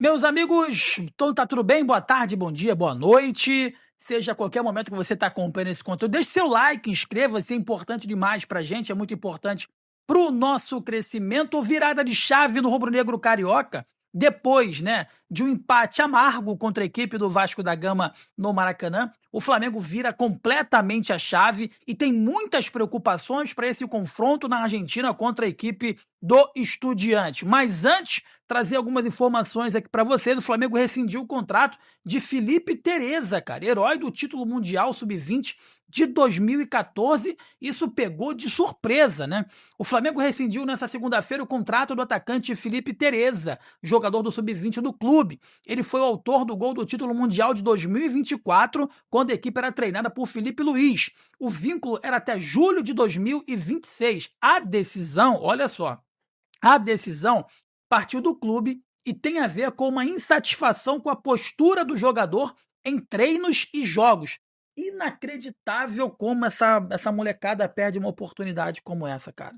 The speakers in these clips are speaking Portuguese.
Meus amigos, tá tudo bem? Boa tarde, bom dia, boa noite. Seja a qualquer momento que você está acompanhando esse conteúdo, deixe seu like, inscreva-se, é importante demais pra gente, é muito importante pro nosso crescimento. Virada de chave no rubro-negro carioca, depois, né, de um empate amargo contra a equipe do Vasco da Gama no Maracanã, o Flamengo vira completamente a chave e tem muitas preocupações para esse confronto na Argentina contra a equipe do Estudiantes. Mas antes, trazer algumas informações aqui para vocês. O Flamengo rescindiu o contrato de Felipe Tereza, cara, herói do título mundial sub-20 de 2014. Isso pegou de surpresa, né? O Flamengo rescindiu nessa segunda-feira o contrato do atacante Felipe Tereza, jogador do sub-20 do clube. Ele foi o autor do gol do título mundial de 2024, quando a equipe era treinada por Felipe Luiz. O vínculo era até julho de 2026. A decisão, olha só, a decisão partiu do clube e tem a ver com uma insatisfação com a postura do jogador em treinos e jogos. Inacreditável como essa molecada perde uma oportunidade como essa, cara.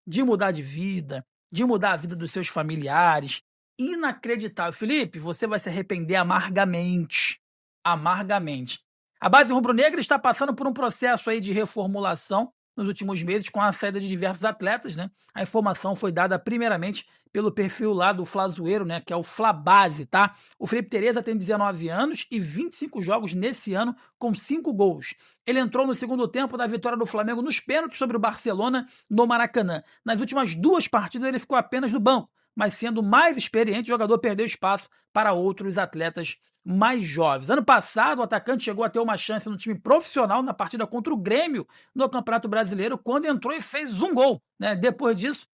De mudar de vida, de mudar a vida dos seus familiares. Inacreditável. Felipe, você vai se arrepender amargamente. Amargamente. A base rubro-negra está passando por um processo aí de reformulação nos últimos meses, com a saída de diversos atletas, né? A informação foi dada primeiramente pelo perfil lá do Flazoeiro, né? Que é o Flabase, tá? O Felipe Tereza tem 19 anos e 25 jogos nesse ano, com 5 gols. Ele entrou no segundo tempo da vitória do Flamengo nos pênaltis sobre o Barcelona no Maracanã. Nas últimas 2 partidas ele ficou apenas no banco, mas sendo mais experiente, o jogador perdeu espaço para outros atletas mais jovens. Ano passado, o atacante chegou a ter uma chance no time profissional na partida contra o Grêmio no Campeonato Brasileiro, quando entrou e fez um gol, né? Depois disso,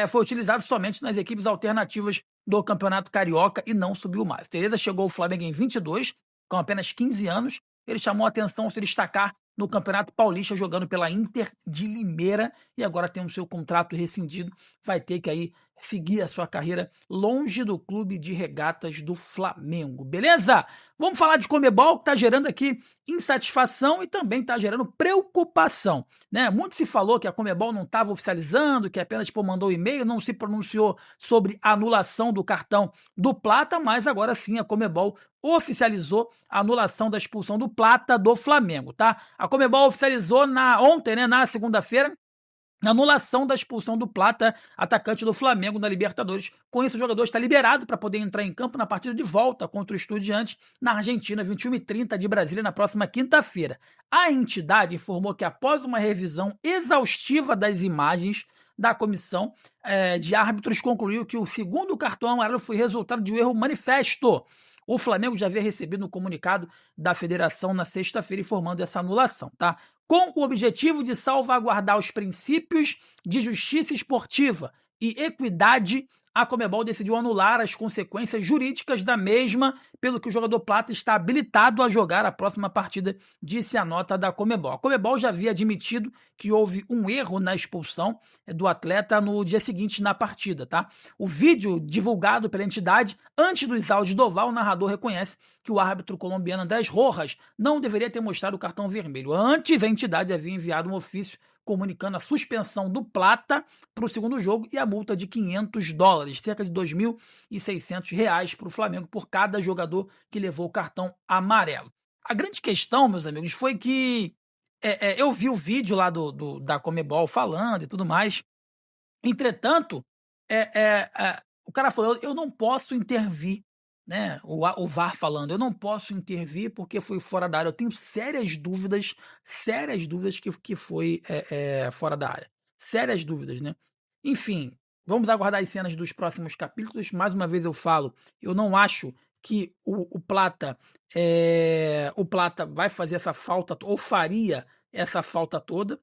foi utilizado somente nas equipes alternativas do Campeonato Carioca e não subiu mais. Tereza chegou ao Flamengo em 22, com apenas 15 anos. Ele chamou a atenção ao se destacar no Campeonato Paulista, jogando pela Inter de Limeira, e agora tem o seu contrato rescindido. Vai ter que aí seguir a sua carreira longe do clube de regatas do Flamengo, beleza? Vamos falar de Conmebol, que está gerando aqui insatisfação e também está gerando preocupação, né? Muito se falou que a Conmebol não estava oficializando, que apenas mandou e-mail, não se pronunciou sobre a anulação do cartão do Plata, mas agora sim a Conmebol oficializou a anulação da expulsão do Plata do Flamengo, tá? A Conmebol oficializou ontem, né, na segunda-feira, a anulação da expulsão do Plata, atacante do Flamengo na Libertadores. Com isso, o jogador está liberado para poder entrar em campo na partida de volta contra o Estudiantes na Argentina, 21h30 de Brasília, na próxima quinta-feira. A entidade informou que, após uma revisão exaustiva das imagens da comissão de árbitros, concluiu que o segundo cartão amarelo foi resultado de um erro manifesto. O Flamengo já havia recebido um comunicado da federação na sexta-feira informando essa anulação, tá? Com o objetivo de salvaguardar os princípios de justiça esportiva e equidade, a Conmebol decidiu anular as consequências jurídicas da mesma, pelo que o jogador Plata está habilitado a jogar a próxima partida, disse a nota da Conmebol. A Conmebol já havia admitido que houve um erro na expulsão do atleta no dia seguinte na partida, tá? O vídeo divulgado pela entidade, antes dos áudios do oval, o narrador reconhece que o árbitro colombiano Andrés Rojas não deveria ter mostrado o cartão vermelho. Antes, a entidade havia enviado um ofício comunicando a suspensão do Plata para o segundo jogo e a multa de $500, cerca de R$ 2.600 para o Flamengo por cada jogador que levou o cartão amarelo. A grande questão, meus amigos, foi que eu vi o vídeo lá da Conmebol falando e tudo mais. Entretanto, o cara falou, eu não posso intervir, né? O VAR falando, eu não posso intervir porque foi fora da área. Eu tenho sérias dúvidas que foi fora da área. Sérias dúvidas, né? Enfim, vamos aguardar as cenas dos próximos capítulos. Mais uma vez eu falo, eu não acho que o Plata vai fazer essa falta, ou faria essa falta toda.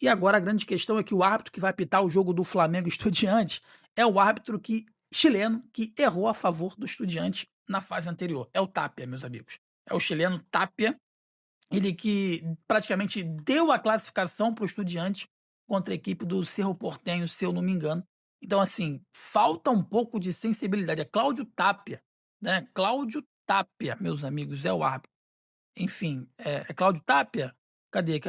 E agora a grande questão é que o árbitro que vai apitar o jogo do Flamengo Estudiantes é o árbitro chileno que errou a favor do Estudiantes na fase anterior. É o Tapia, meus amigos. É o chileno Tapia, ele que praticamente deu a classificação para o Estudiantes contra a equipe do Cerro Porteño, se eu não me engano. Então, assim, falta um pouco de sensibilidade. É Cláudio Tapia, né? Cláudio Tapia, meus amigos, é o árbitro. Enfim, é Cláudio Tapia? Cadê?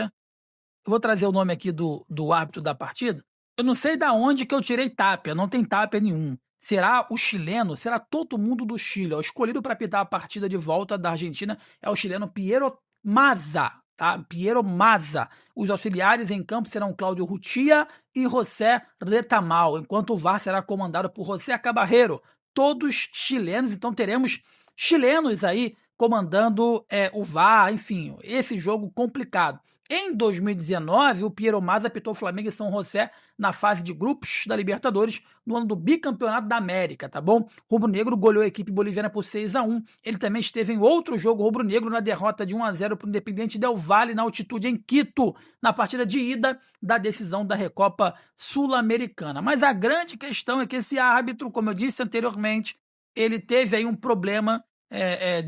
Eu vou trazer o nome aqui do árbitro da partida. Eu não sei da onde que eu tirei Tapia, não tem Tapia nenhum. será o chileno, será todo mundo do Chile. O escolhido para apitar a partida de volta da Argentina é o chileno Piero Mazza, tá? Piero Mazza. Os auxiliares em campo serão Cláudio Rutia e José Retamal, enquanto o VAR será comandado por José Cabarrero, todos chilenos. Então teremos chilenos aí comandando o VAR, enfim, esse jogo complicado. Em 2019, o Piero Mazza apitou Flamengo e São José na fase de grupos da Libertadores, no ano do bicampeonato da América, tá bom? Rubro-Negro goleou a equipe boliviana por 6-1. Ele também esteve em outro jogo rubro-negro na derrota de 1-0 para o Independiente Del Valle na altitude em Quito, na partida de ida da decisão da Recopa Sul-Americana. Mas a grande questão é que esse árbitro, como eu disse anteriormente, ele teve aí um problema,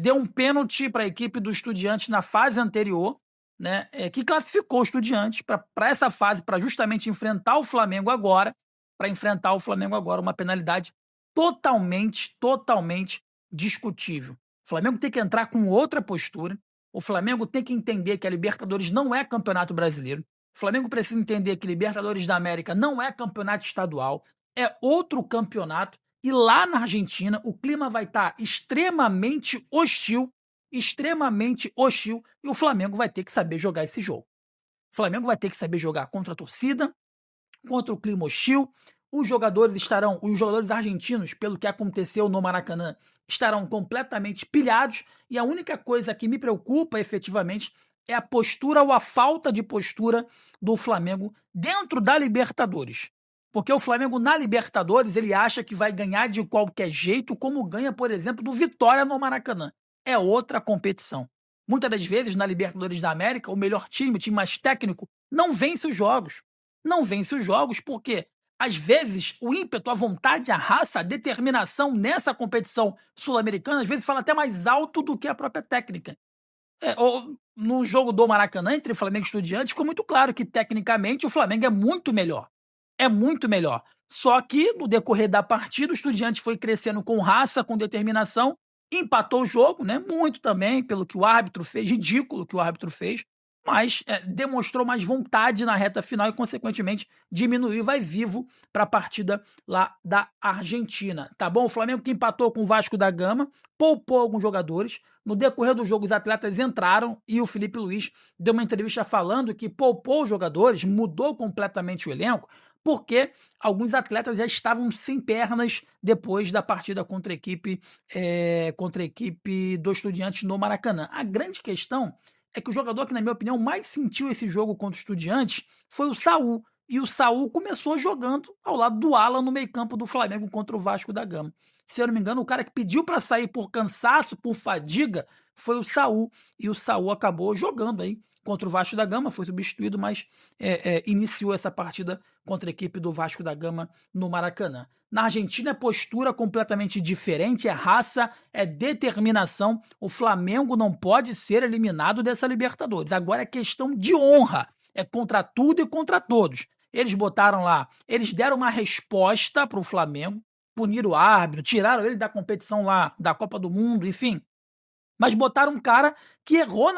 deu um pênalti para a equipe do Estudiantes na fase anterior, né, que classificou o Estudiantes para essa fase, para justamente enfrentar o Flamengo agora, uma penalidade totalmente discutível. O Flamengo tem que entrar com outra postura, o Flamengo tem que entender que a Libertadores não é campeonato brasileiro, o Flamengo precisa entender que Libertadores da América não é campeonato estadual, é outro campeonato, e lá na Argentina o clima vai estar extremamente hostil, e o Flamengo vai ter que saber jogar esse jogo. O Flamengo vai ter que saber jogar contra a torcida, contra o clima hostil. Os jogadores argentinos, pelo que aconteceu no Maracanã, estarão completamente pilhados, e a única coisa que me preocupa efetivamente é a postura ou a falta de postura do Flamengo dentro da Libertadores. Porque o Flamengo na Libertadores, ele acha que vai ganhar de qualquer jeito, como ganha, por exemplo, do Vitória no Maracanã. É outra competição. Muitas das vezes, na Libertadores da América, o melhor time, o time mais técnico, não vence os jogos. Não vence os jogos porque, às vezes, o ímpeto, a vontade, a raça, a determinação nessa competição sul-americana, às vezes fala até mais alto do que a própria técnica. No jogo do Maracanã, entre Flamengo e Estudiantes, ficou muito claro que, tecnicamente, o Flamengo é muito melhor. Só que, no decorrer da partida, o Estudiantes foi crescendo com raça, com determinação, empatou o jogo, né? Muito também, pelo que o árbitro fez, ridículo que o árbitro fez, mas demonstrou mais vontade na reta final e, consequentemente, diminuiu, vai vivo para a partida lá da Argentina, tá bom? O Flamengo que empatou com o Vasco da Gama, poupou alguns jogadores, no decorrer do jogo os atletas entraram e o Felipe Luiz deu uma entrevista falando que poupou os jogadores, mudou completamente o elenco, porque alguns atletas já estavam sem pernas depois da partida contra a equipe do Estudiantes no Maracanã. A grande questão é que o jogador que, na minha opinião, mais sentiu esse jogo contra o Estudiantes foi o Saul. E o Saul começou jogando ao lado do Alan no meio-campo do Flamengo contra o Vasco da Gama. Se eu não me engano, o cara que pediu para sair por cansaço, por fadiga, foi o Saul. E o Saul acabou jogando aí contra o Vasco da Gama, foi substituído, mas iniciou essa partida contra a equipe do Vasco da Gama no Maracanã. Na Argentina é postura completamente diferente, é raça, é determinação. O Flamengo não pode ser eliminado dessa Libertadores. Agora é questão de honra, é contra tudo e contra todos. Eles botaram lá, eles deram uma resposta para o Flamengo, puniram o árbitro, tiraram ele da competição lá, da Copa do Mundo, enfim. Mas botaram um cara que errou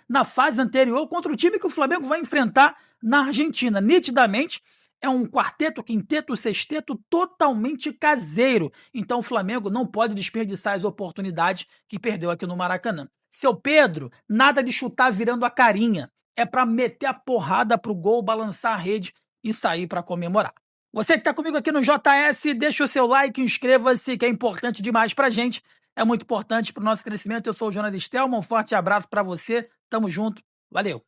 na fase anterior contra o time que o Flamengo vai enfrentar na Argentina. Nitidamente, é um quarteto, quinteto, sexteto totalmente caseiro. Então o Flamengo não pode desperdiçar as oportunidades que perdeu aqui no Maracanã. Seu Pedro, nada de chutar virando a carinha. É para meter a porrada pro gol, balançar a rede e sair para comemorar. Você que está comigo aqui no JS, deixa o seu like, inscreva-se, que é importante demais pra gente. É muito importante para o nosso crescimento. Eu sou o Jonas Stelman, um forte abraço para você, tamo junto, valeu!